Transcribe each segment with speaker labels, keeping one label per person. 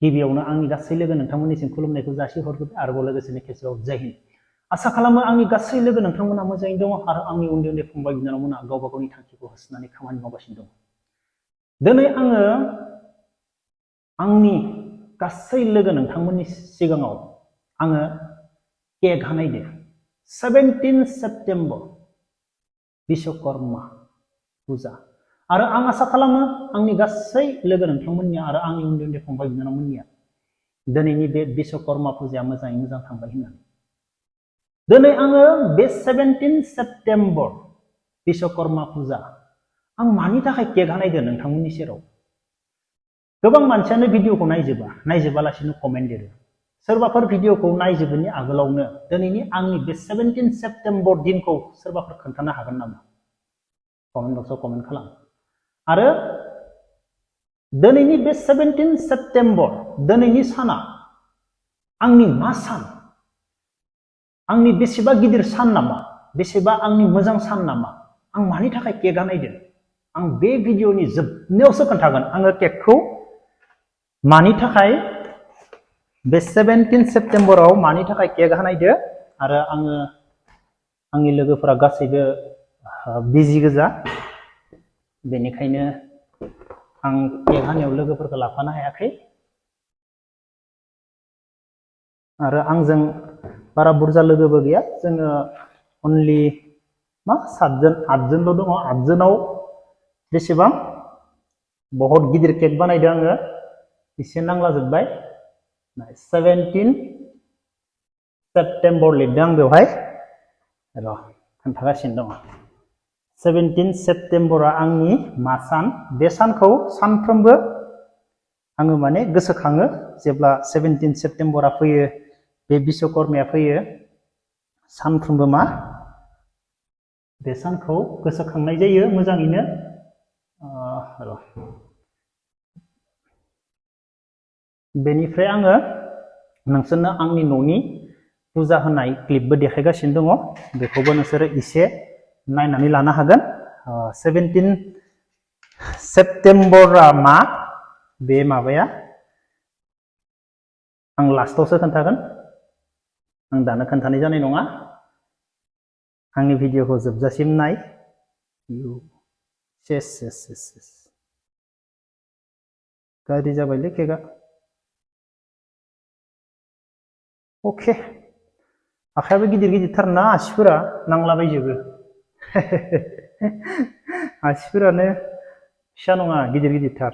Speaker 1: गिबियावनो आंनि गासै लोगो नोंथांमोननिसिम खुलुमनायखौ जासिहरग्रोबाय आरोबाव लोगोसेनो खेबसेबाव जय हिन्द। आसा खालामो आंनि गासै लोगो नोंथांमोना मोजाङै दङ आरो आंनि उन्दै उन्दै फंबाय बिनानावमोना गावबा गावनि थांखिखौ होसोनानै खामानि मावगासिनो दं। दिनै आङो आंनि गासै लोगो नोंथांमोननि सिगाङाव आङो केक हानायदो 17 सेप्टेम्बर बिश्वकर्मा पुजा आरो आं आसा खालामो आंनि गासै लोगो नोंथांमोननिया आरो आंनि उन्दै उन्दै फंबाय बिनानावमोननिया दिनैनि बे बिश्वकर्मा पुजाया मोजाङै मोजां थांबाय होननानै। दिनै आङो बे 17 सेप्टेम्बर बिश्वकर्मा पुजा आं मानि थाखाय केक हानायदो नोंथांमोननि सेराव। गोबां मानसियानो भिडिअखौ नायजोबालासिनो कमेन्ट लिरो। सोरबाफोर भिडिअखौ नायजोबैनि आगोलावनो दिनैनि आंनि बे 17 सेप्टेम्बर दिनखौ सोरबाफोर खोन्थानो हागोन नामा? कमेन्ट बक्सआव कमेन्ट खालाम। आरो दिनैनि बे 17 सेप्टेम्बर दिनैनि साना आंनि मा सान? आंनि बेसेबा गिदिर सान नामा? बेसेबा आंनि मोजां सान नामा? आं मानि थाखाय केक हानायदो? आं बे भिडिअनि जोबनायावसो खोन्थागोन आङो केकखौ मानि थाखाय बे 17 सेप्टेम्बराव मानि थाखाय केक हानायदो आरो आंनि लोगोफोरा गासैबो बिजि गोजा, बेनिखायनो आं केक हानायाव लोगोफोरखौ लाफानो हायाखै आरो आंजों बारा बुरजा लोगोबो गैया। जोङो अनलि 8जनल' दङ। 8जनाव बेसेबां बहुत गिदिर केक बानायदों आङो, एसे नांलाजोब्बाय। 17 सेप्टेम्बर लिरदों आं बेवहाय, र' खोन्थागासिनो दङ। 17 सेप्टेम्बरा आंनि मा सान? बे सानखौ सानफ्रोमबो आङो माने गोसोखाङो जेब्ला 17 सेप्टेम्बरा फैयो, बे बिश्वकर्माया फैयो, सानफ्रोमबो बे सानखौ गोसोखांनाय जायो मोजाङैनो। बेनिफ्राय आङो नोंसोरनो आंनि न'नि पुजा होनाय क्लिपबो देखायगासिनो दङ, बेखौबो नोंसोरो एसे नायनानै लानो हागोन। 17 सेप्टेम्बरा मा? बे माबाया आं लास्टावसो खोन्थागोन, आं दानो खोन्थानाय जानाय नङा। आंनि भिडिअखौ जोबजासिम नाय। गाज्रि जाबायलै केकआ। अके, आखायाबो गिदिर गिदिरथार ना, आसिफोरा नांलाबायजोबो। आसिफोरानो फिसा नङा, गिदिर गिदिरथार।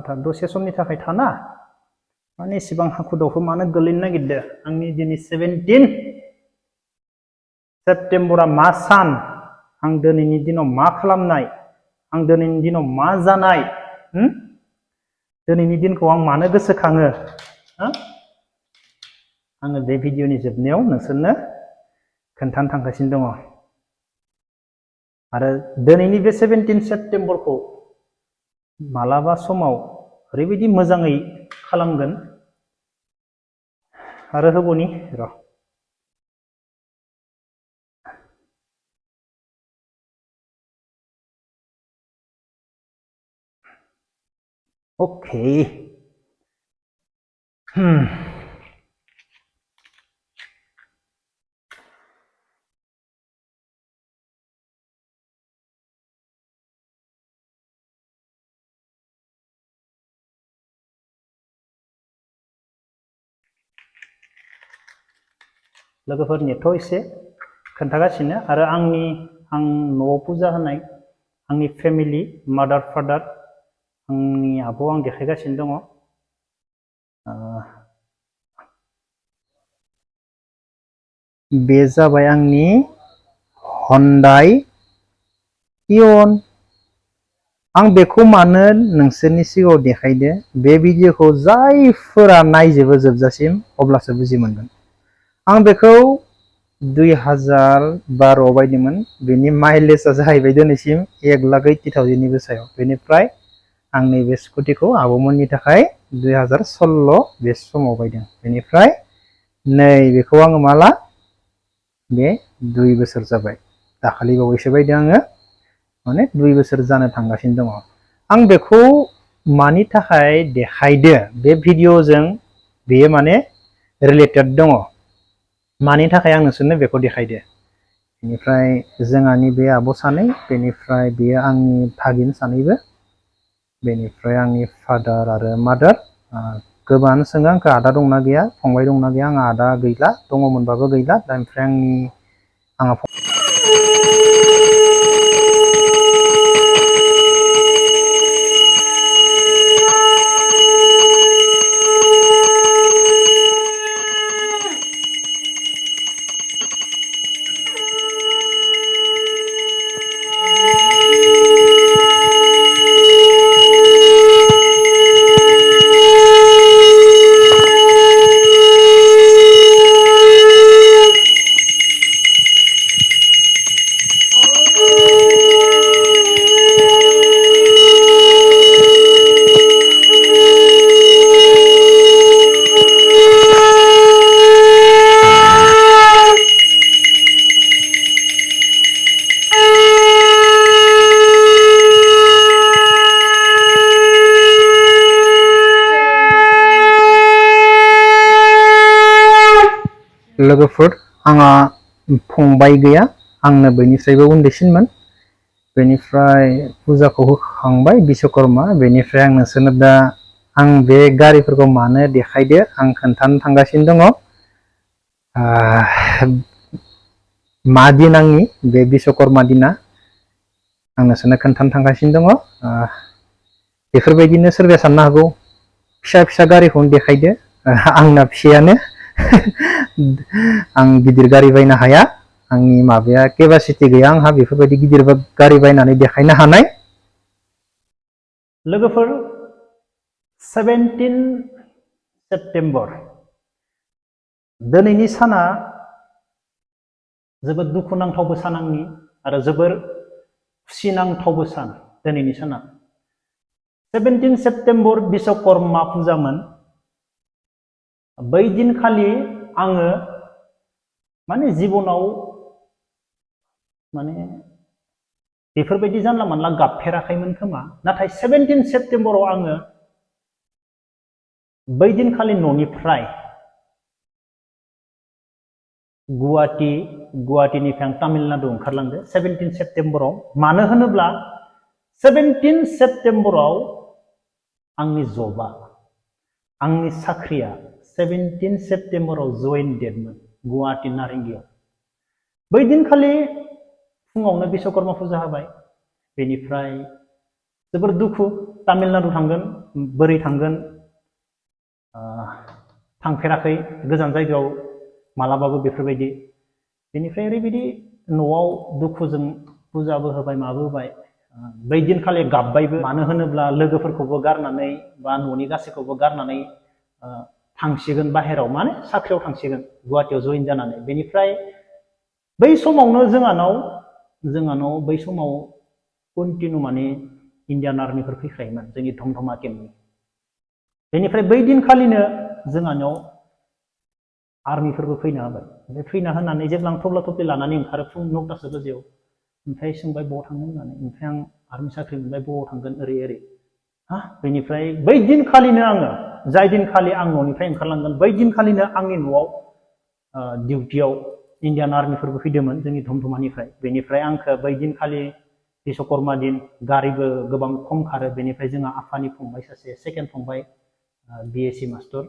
Speaker 1: था दसे समनि थाखाय थाना, माने एसेबां हाखु दावखु मानो गोलैनो नागिरदो? आंनि दिनै 17 सेप्टेम्बरा मा सान? आं दिनैनि दिनाव मा खालामनाय? आं दिनैनि दिनाव मा जानाय? दिनैनि दिनखौ आं मानो गोसोखाङो? आङो बे भिडिअनि जोबनायाव नोंसोरनो खोन्थानो थांगासिनो दङ। आरो दिनैनि बे 17 सेप्टेम्बरखौ मालाबा समाव ओरैबायदि मोजाङै खालामगोन आरो होबोनि र'। अके, लोगोफोर नेथ' एसे खोन्थागासिनो। आरो आं न'आव पुजा होनाय आंनि फेमिलि, मादार फादार, आंनि आब' आं देखायगासिनो दङ। बे जाबाय आंनि हन्डाइ इयन। आं बेखौ मानो नोंसोरनि सिगाङाव देखायदो? बे भिडिअखौ जायफोरा नायजोबो जोबजासिम अब्लासो बुजि मोनगोन। आं बेखौ 2012 बायदोंमोन। बेनि माइलेजआ जाहैबाय दिनैसिम 1,80,000निबो सायाव। बेनिफ्राय आं नैबे स्कुटिखौ आब'मोननि थाखाय 2016 बे समाव बायदों। बेनिफ्राय नै बेखौ आङो माला? बे 2 बोसोर जाबाय, दाखालि बावैसो बायदों आङो, माने 2 बोसोर जानो थांगासिनो दङ। आं बेखौ मानि थाखाय देखायदो बे भिडिअजों बेयो माने रिलेटेड दङ मानि थाखाय आं नोंसोरनो बेखौ देखायदो बेनिफ्राय जोंहानि बे आब' सानै बेनिफ्राय बेयो आंनि भागिन सानैबो बेनिफ्राय आंनि फादार आरो मादार गोबां सोङो आंखौ आदा दंना गैया फंबाय दंना गैया आंहा आदा गैला दङमोनबाबो गैला दा ओमफ्राय आंहा लोगोफोर आंहा फंबाय गैया आंनो बयनिफ्रायबो उन्दैसिनमोन बेनिफ्राय फुजाखौ होखांबाय बिश्वकर्मा बेनिफ्राय आं नोंसोरनो दा आं बे गारिफोरखौ मानो देखायदो आं खोन्थानो थांगासिनो दङ मा दिन आंनि बे बिश्वकर्मा दिना आं नोंसोरनो खोन्थानो थांगासिनो दङ बेफोरबायदिनो सोरबाया साननो हागौ फिसा फिसा गारिखौनो देखायदो आंना फिसायानो आं गिदिर गारि बायनो हाया आंनि माबाया केपासिटि गैया आंहा बेफोरबायदि गिदिर गारि बायनानै देखायनो हानाय लोगोफोर 17 सेप्तेम्बर दिनैनि साना जोबोद दुखुनांथावबो सान आंनि आरो जोबोर खुसिनांथावबो सान दिनैनि साना 17 सेप्तेम्बर बिश्वकर्मा पुजामोन बै दिनखालि आङो माने जिबनाव माने बेफोरबायदि जानला मानला गाबफेराखैमोन खोमा नाथाय 17 सेप्तेम्बराव आङो बै दिनखालि न'निफ्राय गुवाहाटीनिफ्राय आं तामिलनाडु ओंखारलांदो 17 सेप्तेम्बराव मानो होनोब्ला 17 सेप्तेम्बराव आंनि जबा आंनि साख्रिया 17 सेप्तेम्बराव जयेन डेटमोन गुवाहाटी नारेंगियाव बै दिनखालि फुङावनो बिश्वकर्मा पुजा होबाय बेनिफ्राय जोबोर दुखु तामिलनाडु थांगोन बोरै थांगोन थांफेराखै गोजान जायगायाव मालाबाबो बेफोरबायदि बेनिफ्राय ओरैबायदि न'आव दुखुजों पुजाबो होबाय माबो होबाय बै दिनखालि गाबबायबो मानो होनोब्ला लोगोफोरखौबो गारनानै बा न'नि गासैखौबो गारनानै थांसिगोन बाहेराव माने साख्रियाव थांसिगोन गुवाहाटीयाव जयेन जानानै बेनिफ्राय बै समावनो जोंहानाव बै समाव कन्टिनिउ माने इण्डियान आर्मिफोर फैखायोमोन जोंनि धमधमा केम्पनि बेनिफ्राय बै दिनखालिनो जोंहानाव आर्मिफोरबो फैनो हाबाय ओमफ्राय फैना होनानै जेब्ला आं थब्ला थब्लि लानानै ओंखारो फुं 9टासो बाजियाव ओमफ्राय सोंबाय बहा थांनो होननानै ओमफ्राय आं आर्मि साख्रि मोनबाय बहा थांगोन ओरै बेनिफ्राय बै दिनखालिनो आङो जाय दिनखालि आं न'निफ्राय ओंखारलांगोन बै दिनखालिनो आंनि न'आव डिउटियाव इण्डियान आर्मिफोरबो फैदोंमोन जोंनि धमधमानिफ्राय बेनिफ्राय आंखौ बै दिनखालि बिश्वकर्मा दिन गारिबो गोबां खम खारो बेनिफ्राय जोंहा आफानि फंबाय सासे सेकेन्ड फंबाय BSc मास्टर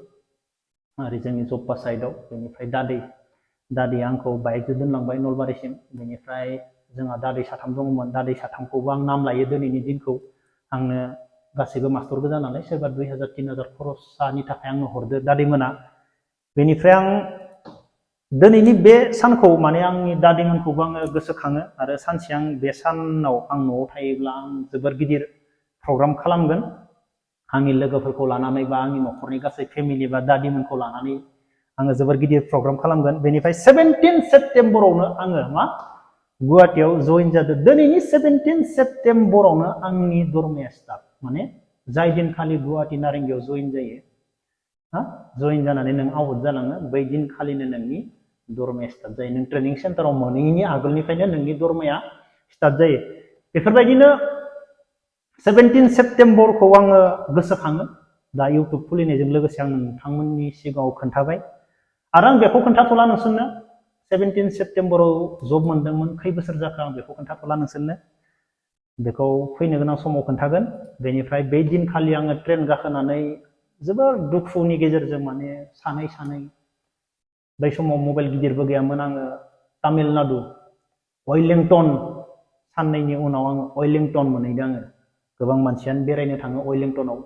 Speaker 1: आरो जोंनि जब्बा साइडआव बेनिफ्राय दादैया आंखौ बाइकजों दोनलांबाय नलबारिसिम बेनिफ्राय जोंहा दादै साथाम दङमोन दादै साथामखौबो आं नाम लायो दिनैनि दिनखौ आंनो गासैबो मास्टर गोजा नालाय सोरबा 2000 3000 खरसानि थाखाय आंनो हरदो दादैमोना बेनिफ्राय आं दिनैनि बे सानखौ माने आंनि दादैमोनखौबो आङो गोसोखाङो आरो सानसे आं बे सानाव आं न'आव थायोब्ला आं जोबोर गिदिर प्रग्राम खालामगोन आंनि लोगोफोरखौ लानानै बा आंनि न'खरनि गासै फेमिलि बा दादिमोनखौ लानानै आङो जोबोर गिदिर प्रग्राम खालामगोन बेनिफ्राय 17 सेप्तेम्बरावनो आङो गुवाहाटीयाव जयेन जादों दिनैनि 17 सेप्तेम्बरावनो आंनि दरमाया स्टार्ट माने जाय दिनखालि गुवाहाटी नारेंगियाव जयेन जायो जयेन जानानै नों आउट जालाङो बै दिनखालिनो नोंनि दरमाया स्टार्ट जायो नों ट्रेनिं सेन्टाराव मोनैनि आगोलनिफ्रायनो नोंनि दरमाया स्टार्ट जायो बेफोरबायदिनो 17 सेप्टेम्बरखौ आङो गोसोखाङो दा इउटुब खुलिनायजों लोगोसे आं नोंथांमोननि सिगाङाव खोन्थाबाय आरो आं बेखौ खोन्थाथ'ला नोंसोरनो 17 सेप्टेम्बराव जब मोनदोंमोन खै बोसोर जाखो आं बेखौ खोन्थाथ'ला नोंसोरनो बेखौ फैनो गोनां समाव खोन्थागोन बेनिफ्राय बै दिनखालि आङो ट्रेन गाखोनानै जोबोर दुखुनि गेजेरजों माने सानै बै समाव मबाइल गिदिरबो गैयामोन आङो तामिलनाडु वेलिंटन साननैनि उनाव आङो वेलिंटन मोनहैदों आङो गोबां मानसियानो बेरायनो थाङो वेलिंटनाव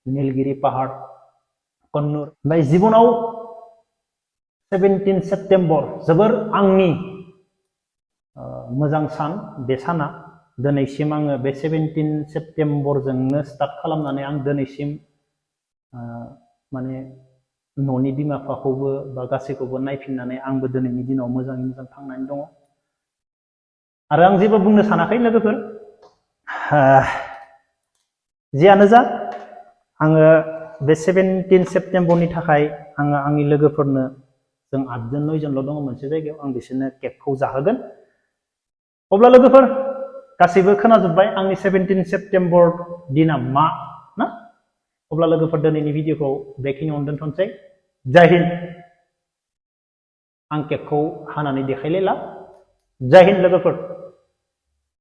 Speaker 1: नीलगिरि पाहाड़ कन्नूर ओमफ्राय जिबनाव 17 सेप्टेम्बर जोबोर आंनि मोजां सान बे साना दिनैसिम आङो बे 17 सेप्टेम्बरजोंनो स्टार्ट खालामनानै आं दिनैसिम माने न'नि बिमा बिफाखौबो बा गासैखौबो नायफिननानै आंबो दिनैनि दिनाव मोजाङै मोजां थांनानै दङ आरो आं जेबो बुंनो सानाखै लोगोफोर जियानो जा आङो बे 17 सेप्टेम्बरनि थाखाय आङो आंनि लोगोफोरनो जों 8 9 दङ मोनसे जायगायाव आं बिसोरनो केकखौ जाहोगोन अब्ला लोगोफोर गासैबो खोनाजोब्बाय आंनि 17 सेप्टेम्बर दिना मा ना अब्ला लोगोफोर दिनैनि भिडिअखौ बेखिनियावनो दोनथ'नोसै जय हिन्द आं केकखौ हानानै देखायलायला जय हिन्द लोगोफोर